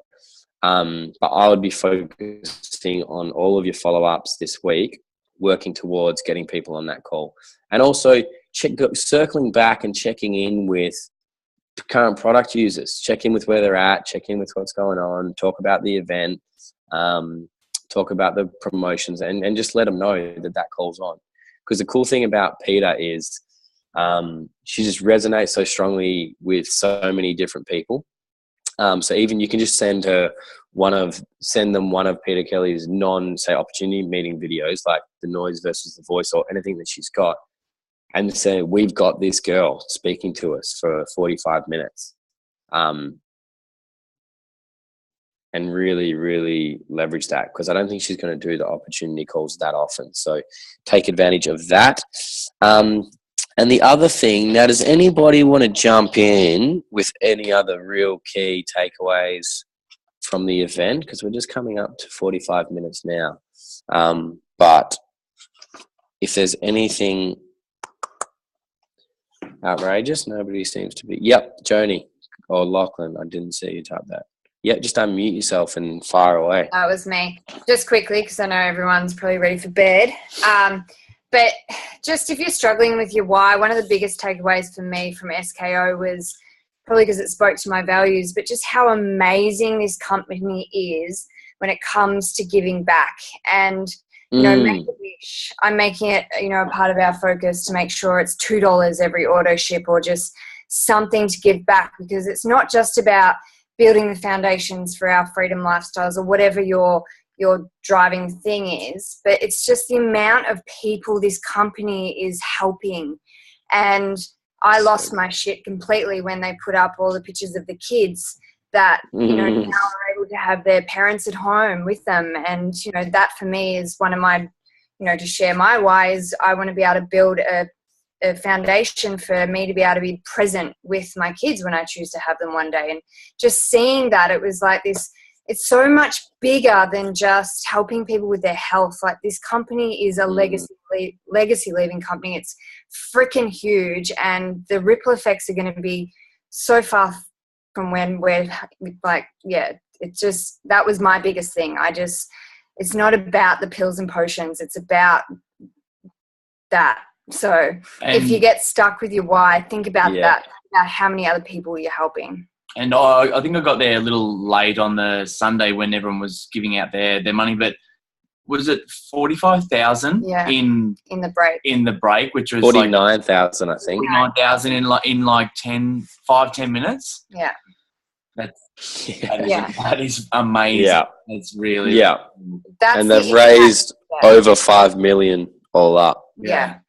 But I would be focusing on all of your follow-ups this week, working towards getting people on that call. And also circling back and checking in with current product users, check in with where they're at, check in with what's going on, talk about the event, talk about the promotions, and just let them know that call's on. Because the cool thing about Peter is she just resonates so strongly with so many different people. So even you can just send them one of Peter Kelly's say opportunity meeting videos, like the noise versus the voice or anything that she's got, and say, we've got this girl speaking to us for 45 minutes. And really, really leverage that, because I don't think she's going to do the opportunity calls that often. So take advantage of that. And the other thing, now, does anybody want to jump in with any other real key takeaways from the event? Because we're just coming up to 45 minutes now. But if there's anything outrageous, nobody seems to be. Yep, Joni or Lachlan, I didn't see you type that. Yeah, just unmute yourself and fire away. That was me. Just quickly, because I know everyone's probably ready for bed. But just if you're struggling with your why, one of the biggest takeaways for me from SKO was probably because it spoke to my values, but just how amazing this company is when it comes to giving back. And, you know, make a wish. I'm making it, a part of our focus to make sure it's $2 every auto ship, or just something to give back, because it's not just about building the foundations for our freedom lifestyles or whatever your driving thing is, but it's just the amount of people this company is helping. And I lost my shit completely when they put up all the pictures of the kids that, now are able to have their parents at home with them. And, that for me is one of my, to share my why is I want to be able to build a foundation for me to be able to be present with my kids when I choose to have them one day. And just seeing that, it was like this, it's so much bigger than just helping people with their health. Like, this company is a legacy leaving company. It's freaking huge, and the ripple effects are going to be so far from when we're like, it just, that was my biggest thing. It's not about the pills and potions. It's about that. So if you get stuck with your why, think about that, about how many other people you're helping. And I think I got there a little late on the Sunday when everyone was giving out their money, but was it 45,000 in the break, which was 49,000, I think. 49,000 in like 10 minutes. Yeah. That is amazing. Yeah. It's really and they've raised over 5 million all up. Yeah.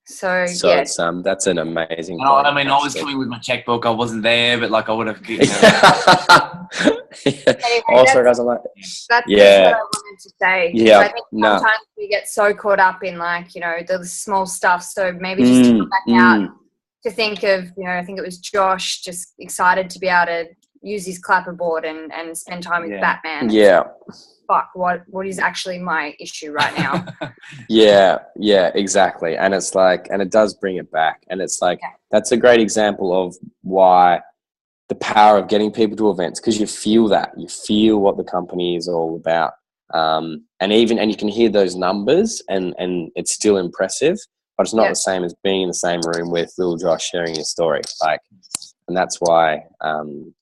So it's that's an amazing. I mean, I was coming with my checkbook. I wasn't there, but like I would have. Anyway, also, guys, I'm like, that's what I wanted to say. Yeah, I think sometimes we get so caught up in the small stuff. So maybe just come back out to think of, I think it was Josh, just excited to be able to use his clapperboard and spend time with Batman. Yeah. Fuck, what is actually my issue right now? Yeah, exactly. And it's like, and it does bring it back. And it's like, that's a great example of why the power of getting people to events, because you feel what the company is all about. And you can hear those numbers and it's still impressive, but it's not the same as being in the same room with little Josh sharing his story. Like, and that's why, and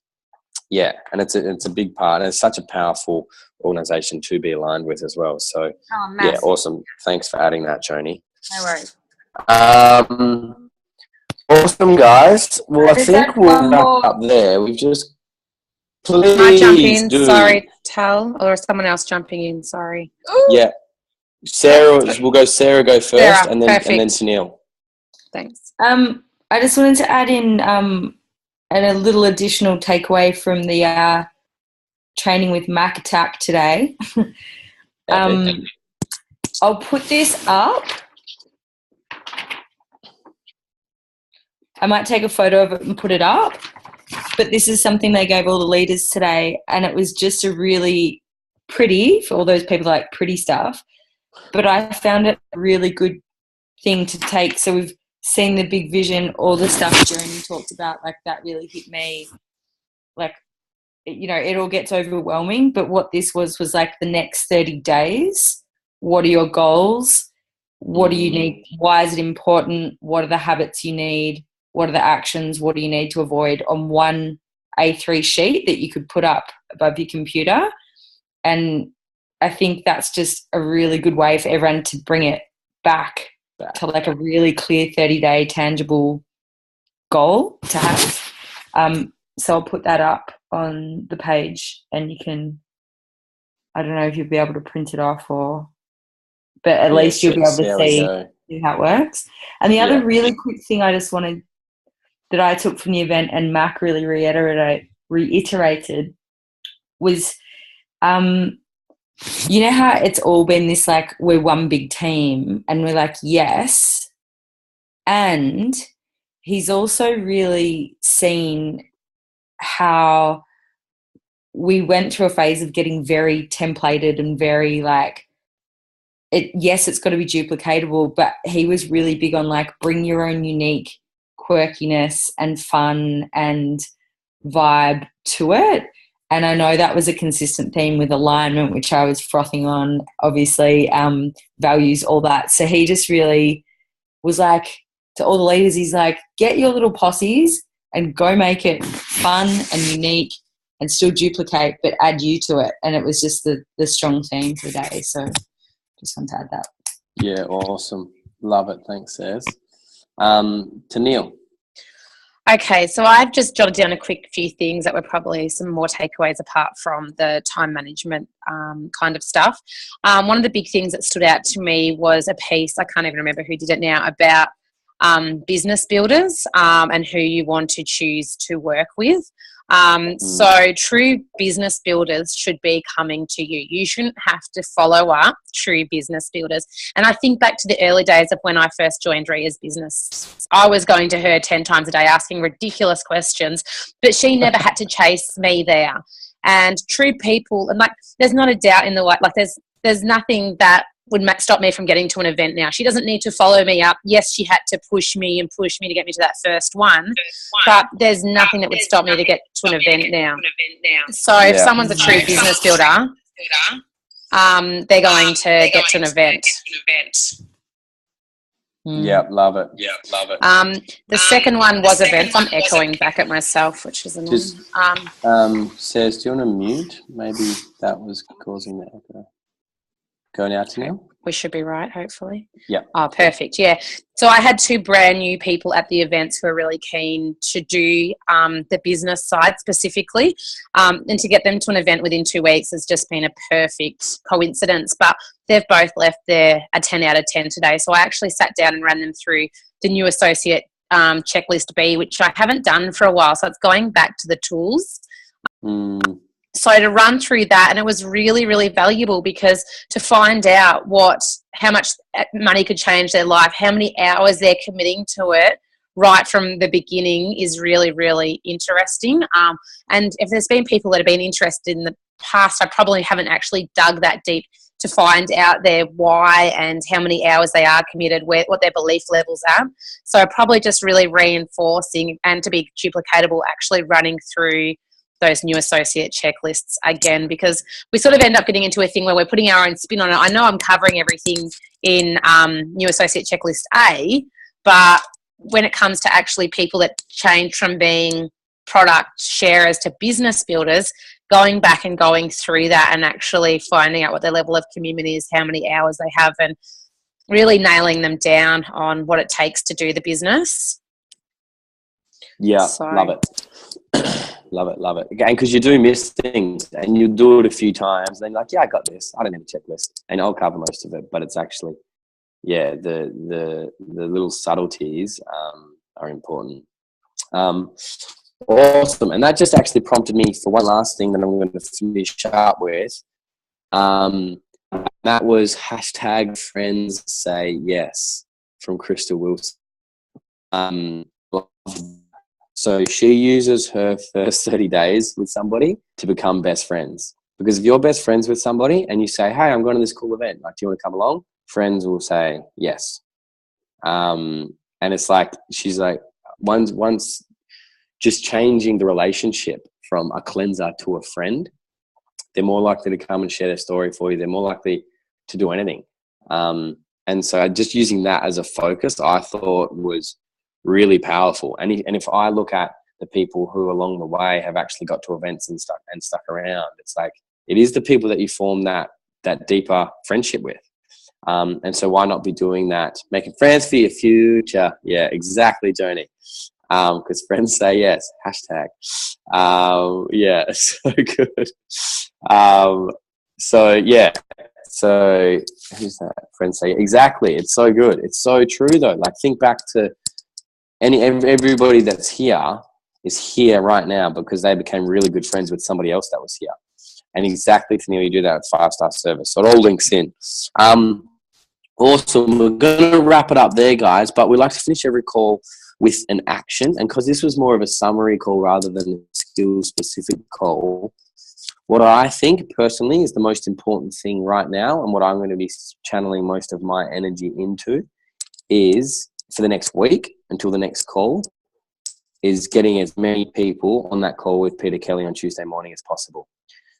it's a big part. And it's such a powerful organization to be aligned with as well. So awesome. Thanks for adding that, Joni. No worries. Awesome, guys. Well, I think we'll wrap up there. We've just please. Can I jump in? Sorry, Tal, or is someone else jumping in? Sorry. Yeah, Sarah. We'll go. Sarah, go first, and then Sunil. Thanks. I just wanted to add in a little additional takeaway from the training with Mac Attack today. I'll put this up. I might take a photo of it and put it up, but this is something they gave all the leaders today, and it was just a really pretty, for all those people that like pretty stuff, but I found it a really good thing to take. So we've seen the big vision, all the stuff Jeremy talked about, like that really hit me. Like, it all gets overwhelming, but what this was like the next 30 days. What are your goals? What do you need? Why is it important? What are the habits you need? What are the actions? What do you need to avoid on one A3 sheet that you could put up above your computer? And I think that's just a really good way for everyone to bring it back to like a really clear 30-day tangible goal to have. So I'll put that up on the page and you can, I don't know if you'll be able to print it off but at least you'll be able to see how it works. And the other really quick thing that I took from the event and Mac really reiterated was, you know how it's all been this like, we're one big team and we're like, yes. And he's also really seen how we went through a phase of getting very templated and very like, it's got to be duplicatable, but he was really big on like, bring your own unique quirkiness and fun and vibe to it. And I know that was a consistent theme with alignment, which I was frothing on, obviously, values, all that. So he just really was like, to all the leaders, he's like, get your little posses and go make it fun and unique and still duplicate, but add you to it. And it was just the strong theme for the day. So just want to add that. Yeah, awesome. Love it. Thanks, Saz. To Neil. Okay, so I've just jotted down a quick few things that were probably some more takeaways apart from the time management kind of stuff. One of the big things that stood out to me was a piece, I can't even remember who did it now, about business builders and who you want to choose to work with. So true business builders should be coming to you. You shouldn't have to follow up true business builders. And I think back to the early days of when I first joined Ria's business. I was going to her 10 times a day asking ridiculous questions, but she never had to chase me there. And true people, and like, there's not a doubt in the way, like there's nothing that would stop me from getting to an event now. She doesn't need to follow me up. Yes, she had to push me to get me to that first one, but there's nothing that would stop me to get to an event now. So if someone's a true business builder, they're going to get to an event. Yeah, love it. The second one was events. I'm echoing back at myself, which is annoying. Says, do you want to mute? Maybe that was causing the echo. Going out to now? We should be right, hopefully. Yeah. Oh, perfect. Yeah. So I had 2 brand new people at the events who are really keen to do the business side specifically. And to get them to an event within 2 weeks has just been a perfect coincidence. But they've both left there a 10 out of 10 today. So I actually sat down and ran them through the new associate checklist B, which I haven't done for a while. So it's going back to the tools. So to run through that, and it was really, really valuable because to find out how much money could change their life, how many hours they're committing to it right from the beginning is really, really interesting. And if there's been people that have been interested in the past, I probably haven't actually dug that deep to find out their why and how many hours they are committed, what their belief levels are. So probably just really reinforcing, and to be duplicatable, actually running through those new associate checklists again, because we sort of end up getting into a thing where we're putting our own spin on it. I know I'm covering everything in new associate checklist A, but when it comes to actually people that change from being product sharers to business builders, going back and going through that and actually finding out what their level of commitment is, how many hours they have, and really nailing them down on what it takes to do the business. Yeah, love it. Love it. Again, because you do miss things and you do it a few times, and then you're like, yeah, I got this. I don't need a checklist. And I'll cover most of it, but it's actually, yeah, the little subtleties are important. Awesome. And that just actually prompted me for one last thing that I'm going to finish up with. That was #FriendsSayYes from Crystal Wilson. So she uses her first 30 days with somebody to become best friends. Because if you're best friends with somebody and you say, hey, I'm going to this cool event, like, do you want to come along? Friends will say yes. And it's like, she's like, once just changing the relationship from a cleanser to a friend, they're more likely to come and share their story for you. They're more likely to do anything. And so just using that as a focus, I thought was really powerful. And if I look at the people who along the way have actually got to events and stuck around, it's like, it is the people that you form that deeper friendship with. And so why not be doing that? Making friends for your future. Yeah, exactly, Joni. Because friends say yes. #. Yeah, so good. So yeah. So who's that? Friends say exactly. It's so good. It's so true though. Like, think back to everybody that's here is here right now because they became really good friends with somebody else that was here. And exactly, Tennille, you do that with 5-star service. So it all links in. Awesome. We're going to wrap it up there, guys, but we like to finish every call with an action. And because this was more of a summary call rather than a skill-specific call, what I think personally is the most important thing right now, and what I'm going to be channeling most of my energy into, is for the next week until the next call, is getting as many people on that call with Peter Kelly on Tuesday morning as possible.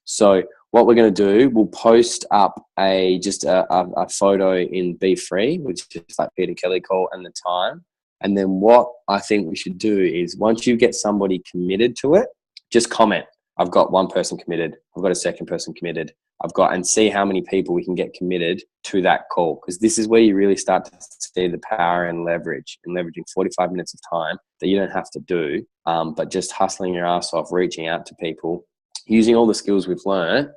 So what we're going to do, we'll post up a photo in Be Free, which is like Peter Kelly call and the time. And then what I think we should do is, once you get somebody committed to it, just comment, I've got one person committed, I've got a second person committed, and see how many people we can get committed to that call. Because this is where you really start to see the power and leveraging 45 minutes of time that you don't have to do, but just hustling your ass off, reaching out to people, using all the skills we've learned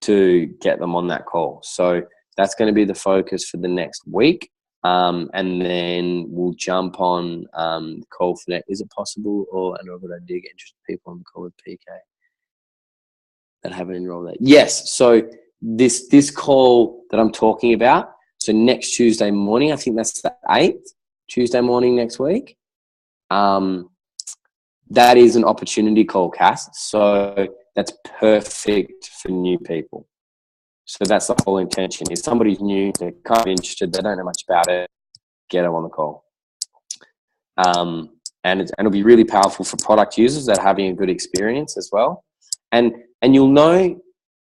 to get them on that call. So that's going to be the focus for the next week. And then we'll jump on the call for that. Is it possible, or I know that I do get interested people on the call with PK that haven't enrolled yet? Yes. So this call that I'm talking about, so next Tuesday morning, I think that's the 8th, Tuesday morning next week. That is an opportunity call, Cass. So that's perfect for new people. So that's the whole intention. If somebody's new, they're kind of interested, they don't know much about it, get them on the call. And it'll be really powerful for product users that are having a good experience as well. And you'll know,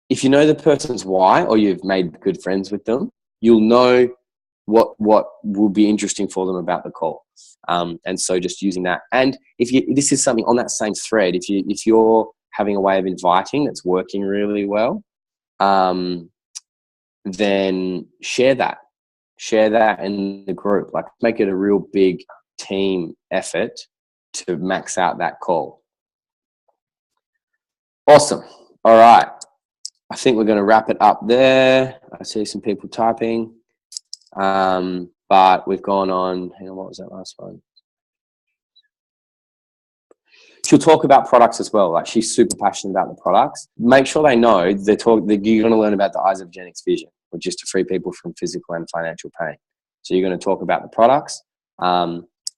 if you know the person's why, or you've made good friends with them, you'll know what will be interesting for them about the call. And so just using that. And this is something on that same thread, if you're having a way of inviting that's working really well, then share that in the group. Like, make it a real big team effort to max out that call. Awesome. All right. I think we're going to wrap it up there. I see some people typing. But we've gone on. Hang on, what was that last one? She'll talk about products as well. Like, she's super passionate about the products. Make sure they know you're going to learn about the Isogenics vision, which is to free people from physical and financial pain. So you're going to talk about the products.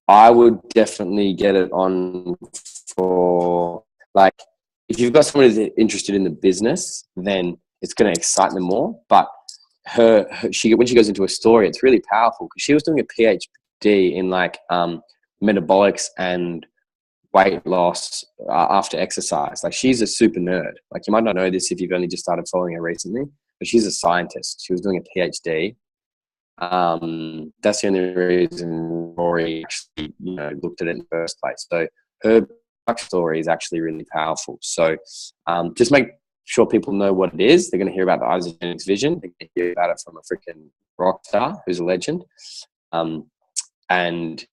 I would definitely get it on for, like, if you've got someone who's interested in the business, then it's going to excite them more. But when she goes into a story, it's really powerful because she was doing a PhD in like metabolics and weight loss after exercise. Like, she's a super nerd. Like, you might not know this if you've only just started following her recently, but she's a scientist. She was doing a PhD. That's the only reason Rory actually, looked at it in the first place. So her story is actually really powerful. So just make sure people know what it is. They're going to hear about the Isagenix vision. They're going to hear about it from a freaking rock star who's a legend. And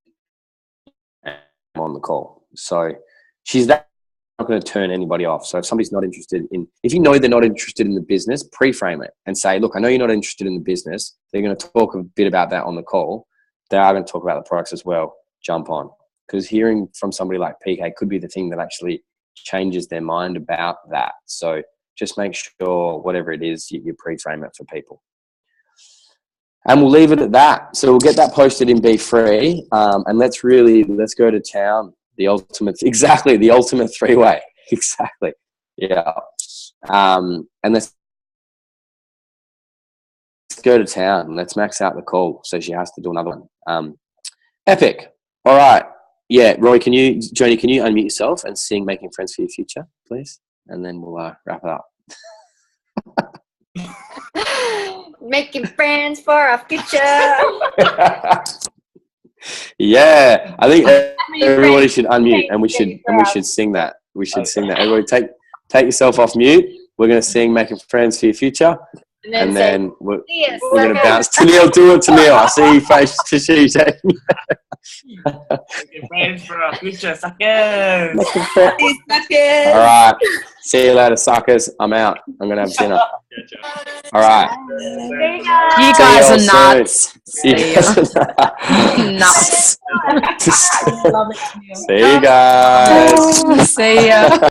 I'm on the call. So she's not going to turn anybody off. So if somebody's not interested if you know they're not interested in the business, pre-frame it and say, look, I know you're not interested in the business. They're going to talk a bit about that on the call. They are going to talk about the products as well. Jump on. Because hearing from somebody like PK could be the thing that actually changes their mind about that. So just make sure whatever it is, you pre-frame it for people. And we'll leave it at that. So we'll get that posted in Be Free. And let's go to town. The ultimate three-way. Exactly. Yeah. And let's go to town. Let's max out the call so she has to do another one. Epic. All right. Yeah, Roy, Joni, can you unmute yourself and sing Making Friends for Your Future, please? And then we'll wrap it up. Making friends for our future. Yeah, I think everybody should unmute and we should sing that. We should sing that. Everybody take yourself off mute. We're going to sing Making Friends for Your Future. And then we're going to bounce. Tennille, do it, Tennille. I see your face to see you. Making friends for our future, suckers. All right. See you later, suckers. I'm out. I'm going to have dinner. All right. You guys are nuts. Nuts. See you guys. See ya.